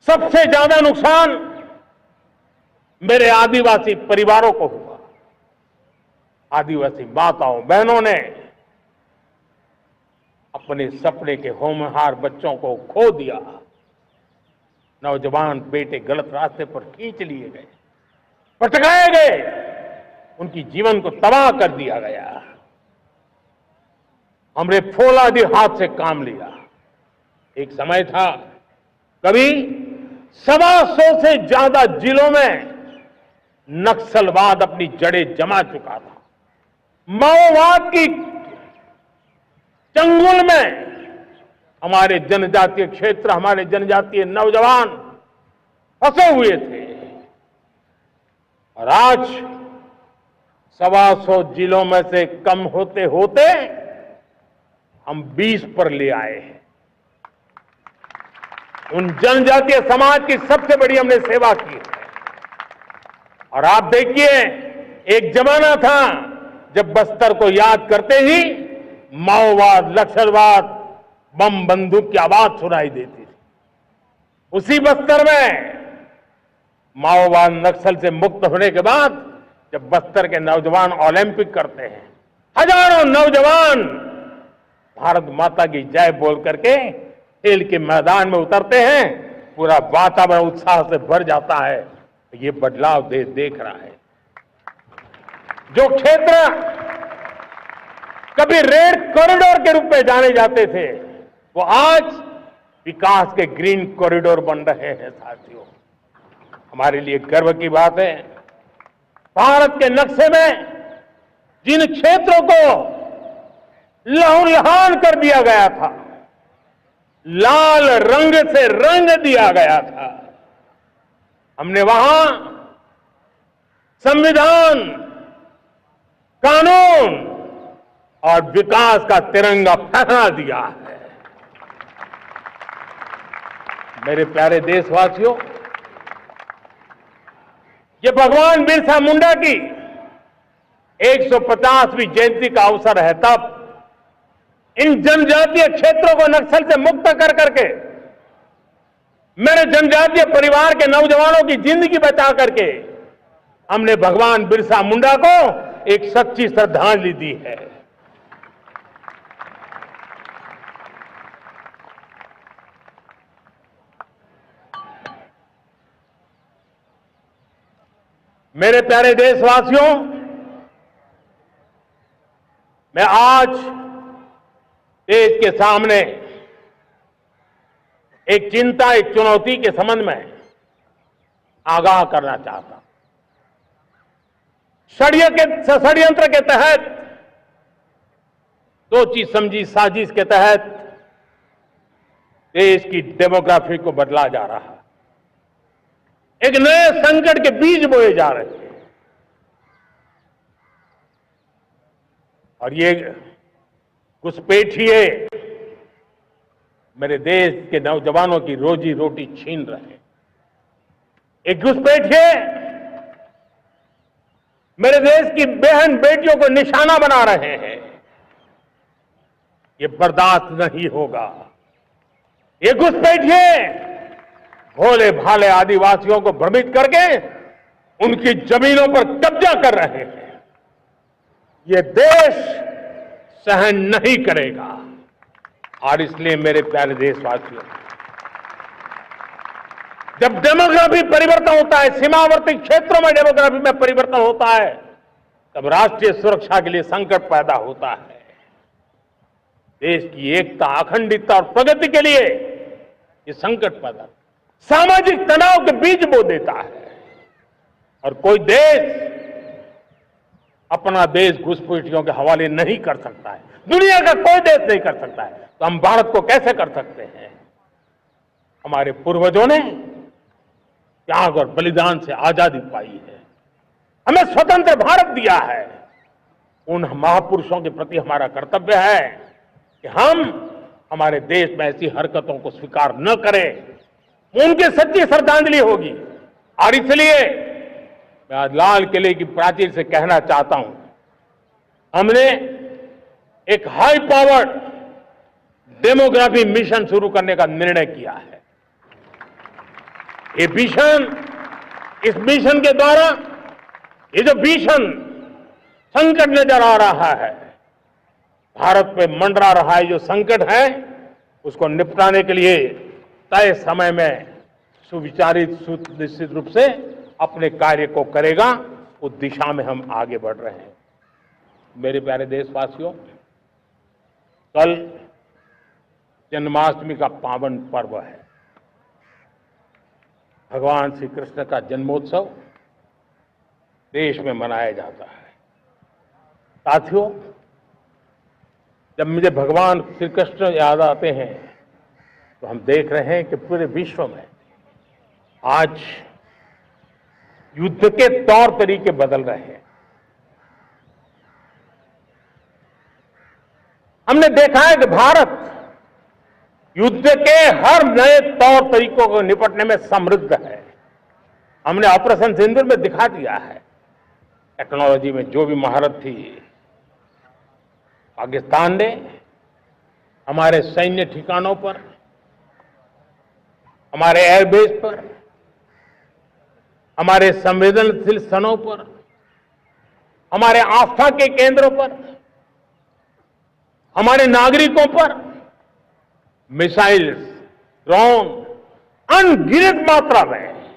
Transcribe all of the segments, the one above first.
सबसे ज्यादा नुकसान मेरे आदिवासी परिवारों को हुआ। आदिवासी माताओं बहनों ने अपने सपने के होनहार बच्चों को खो दिया। नौजवान बेटे गलत रास्ते पर खींच लिए गए, पटकाए गए, उनकी जीवन को तबाह कर दिया गया। हमने फौलादी हाथ से काम लिया। एक समय था, कभी 125 से ज्यादा जिलों में नक्सलवाद अपनी जड़ें जमा चुका था। माओवाद की चंगुल में हमारे जनजातीय क्षेत्र, हमारे जनजातीय नौजवान फंसे हुए थे। और आज 125 जिलों में से कम होते होते हम 20 पर ले आए हैं। उन जनजातीय समाज की सबसे बड़ी हमने सेवा की है। और आप देखिए, एक जमाना था जब बस्तर को याद करते ही माओवाद, नक्सलवाद, बम बंदूक की आवाज सुनाई देती थी। उसी बस्तर में माओवाद नक्सल से मुक्त होने के बाद जब बस्तर के नौजवान ओलंपिक करते हैं, हजारों नौजवान भारत माता की जय बोल करके खेल के मैदान में उतरते हैं, पूरा वातावरण उत्साह से भर जाता है। ये बदलाव देश देख रहा है। जो क्षेत्र कभी रेड कॉरिडोर के रूप में जाने जाते थे, वो आज विकास के ग्रीन कॉरिडोर बन रहे हैं। साथियों, हमारे लिए गर्व की बात है, भारत के नक्शे में जिन क्षेत्रों को लहूलुहान कर दिया गया था, लाल रंग से रंग दिया गया था, हमने वहां संविधान, कानून और विकास का तिरंगा फहरा दिया है। मेरे प्यारे देशवासियों, ये भगवान बिरसा मुंडा की 150वीं जयंती का अवसर है। तब इन जनजातीय क्षेत्रों को नक्सल से मुक्त कर करके, मेरे जनजातीय परिवार के नौजवानों की जिंदगी बचा करके हमने भगवान बिरसा मुंडा को एक सच्ची श्रद्धांजलि दी है। मेरे प्यारे देशवासियों, मैं आज देश के सामने एक चिंता, एक चुनौती के संबंध में आगाह करना चाहता हूं। षड्यंत्र के तहत, सोची समझी साजिश के तहत देश की डेमोग्राफी को बदला जा रहा है। एक नए संकट के बीज बोए जा रहे हैं। और ये घुसपैठिए मेरे देश के नौजवानों की रोजी रोटी छीन रहे हैं। एक घुसपैठिए मेरे देश की बहन बेटियों को निशाना बना रहे हैं। ये बर्दाश्त नहीं होगा। ये घुसपैठिए भोले भाले आदिवासियों को भ्रमित करके उनकी जमीनों पर कब्जा कर रहे हैं। ये देश सहन नहीं करेगा। और इसलिए मेरे प्यारे देशवासियों, जब डेमोग्राफी परिवर्तन होता है, सीमावर्ती क्षेत्रों में डेमोग्राफी में परिवर्तन होता है, तब राष्ट्रीय सुरक्षा के लिए संकट पैदा होता है। देश की एकता, अखंडता और प्रगति के लिए ये संकट पैदा, सामाजिक तनाव के बीज बो देता है। और कोई देश अपना देश घुसपैठियों के हवाले नहीं कर सकता है। दुनिया का कोई देश नहीं कर सकता है, तो हम भारत को कैसे कर सकते हैं? हमारे पूर्वजों ने त्याग और बलिदान से आजादी पाई है, हमें स्वतंत्र भारत दिया है। उन महापुरुषों के प्रति हमारा कर्तव्य है कि हम हमारे देश में ऐसी हरकतों को स्वीकार न करें। उनकी सच्ची श्रद्धांजलि होगी। और इसलिए मैं आज लाल किले की प्राचीर से कहना चाहता हूं, हमने एक हाई पावर्ड डेमोग्राफी मिशन शुरू करने का निर्णय किया है। ये मिशन, इस मिशन के द्वारा ये जो भीषण संकट नजर आ रहा है, भारत पे मंडरा रहा है जो संकट है, उसको निपटाने के लिए तय समय में सुविचारित सुनिश्चित रूप से अपने कार्य को करेगा। उस दिशा में हम आगे बढ़ रहे हैं। मेरे प्यारे देशवासियों, कल जन्माष्टमी का पावन पर्व है। भगवान श्री कृष्ण का जन्मोत्सव देश में मनाया जाता है। साथियों, जब मुझे भगवान श्री कृष्ण याद आते हैं तो हम देख रहे हैं कि पूरे विश्व में आज युद्ध के तौर तरीके बदल रहे हैं। हमने देखा है कि भारत युद्ध के हर नए तौर तरीकों को निपटने में समृद्ध है। हमने ऑपरेशन सिंदूर में दिखा दिया है। टेक्नोलॉजी में जो भी महारत थी, पाकिस्तान ने हमारे सैन्य ठिकानों पर, हमारे एयरबेस पर, हमारे संवेदनशील स्थानों पर, हमारे आस्था के केंद्रों पर, हमारे नागरिकों पर मिसाइल्स, ड्रोन अनगिनत मात्रा में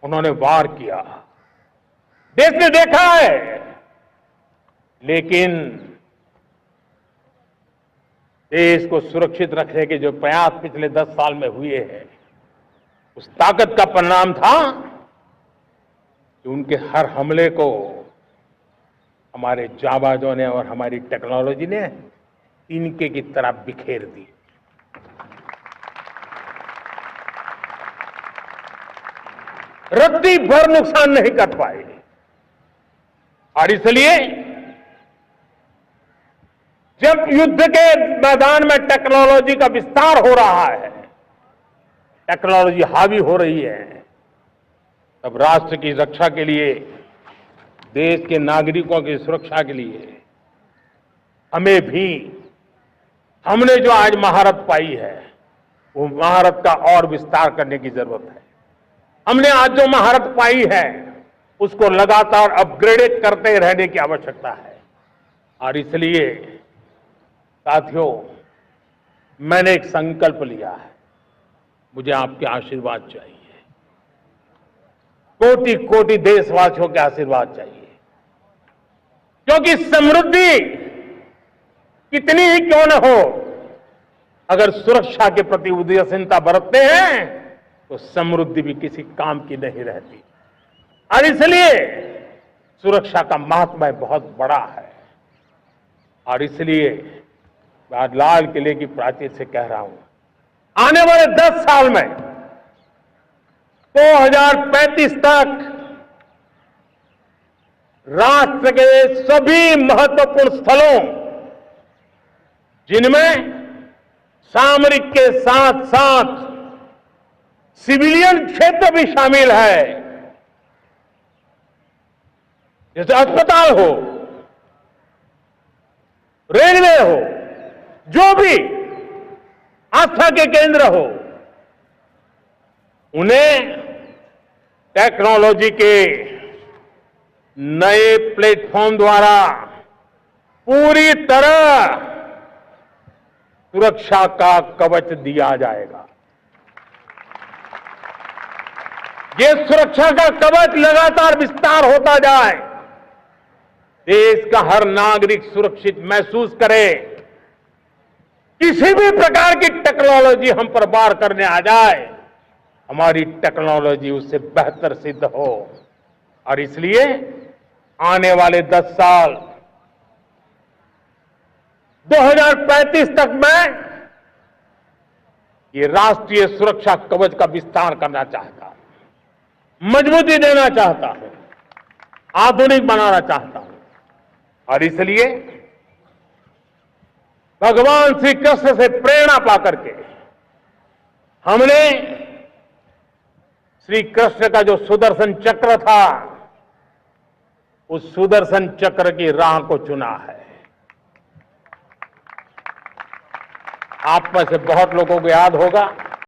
उन्होंने वार किया। देश ने देखा है, लेकिन देश को सुरक्षित रखने के जो प्रयास पिछले 10 साल में हुए हैं, उस ताकत का परिणाम था कि उनके हर हमले को हमारे जाबाजों ने और हमारी टेक्नोलॉजी ने तिनके की तरह बिखेर दी। रत्ती भर नुकसान नहीं कर पाए। और इसलिए जब युद्ध के मैदान में टेक्नोलॉजी का विस्तार हो रहा है, टेक्नोलॉजी हावी हो रही है, तब राष्ट्र की रक्षा के लिए, देश के नागरिकों की सुरक्षा के लिए हमें भी, हमने जो आज महारत पाई है, वो महारत का और विस्तार करने की जरूरत है। हमने आज जो महारत पाई है, उसको लगातार अपग्रेडेड करते रहने की आवश्यकता है। और इसलिए साथियों, मैंने एक संकल्प लिया है। मुझे आपके आशीर्वाद चाहिए, कोटि कोटि देशवासियों के आशीर्वाद चाहिए, क्योंकि समृद्धि कितनी ही क्यों न हो, अगर सुरक्षा के प्रति उदासीनता बरतते हैं तो समृद्धि भी किसी काम की नहीं रहती। और इसलिए सुरक्षा का महत्व बहुत बड़ा है। और इसलिए मैं आज लाल किले की प्राचीर से कह रहा हूं, आने वाले 10 साल में 2035 तक राष्ट्र के सभी महत्वपूर्ण स्थलों, जिनमें सामरिक के साथ साथ सिविलियन क्षेत्र भी शामिल है, जैसे अस्पताल हो, रेलवे हो, जो भी आस्था के केंद्र हो, उन्हें टेक्नोलॉजी के नए प्लेटफॉर्म द्वारा पूरी तरह सुरक्षा का कवच दिया जाएगा। ये सुरक्षा का कवच लगातार विस्तार होता जाए, देश का हर नागरिक सुरक्षित महसूस करे। किसी भी प्रकार की टेक्नोलॉजी हम पर वार करने आ जाए, हमारी टेक्नोलॉजी उससे बेहतर सिद्ध हो। और इसलिए आने वाले 10 साल 2035 तक मैं ये राष्ट्रीय सुरक्षा कवच का विस्तार करना चाहता हूं, मजबूती देना चाहता हूं, आधुनिक बनाना चाहता हूं। और इसलिए भगवान श्री कृष्ण से प्रेरणा पाकर के हमने श्री कृष्ण का जो सुदर्शन चक्र था, उस सुदर्शन चक्र की राह को चुना है। आप में से बहुत लोगों को याद होगा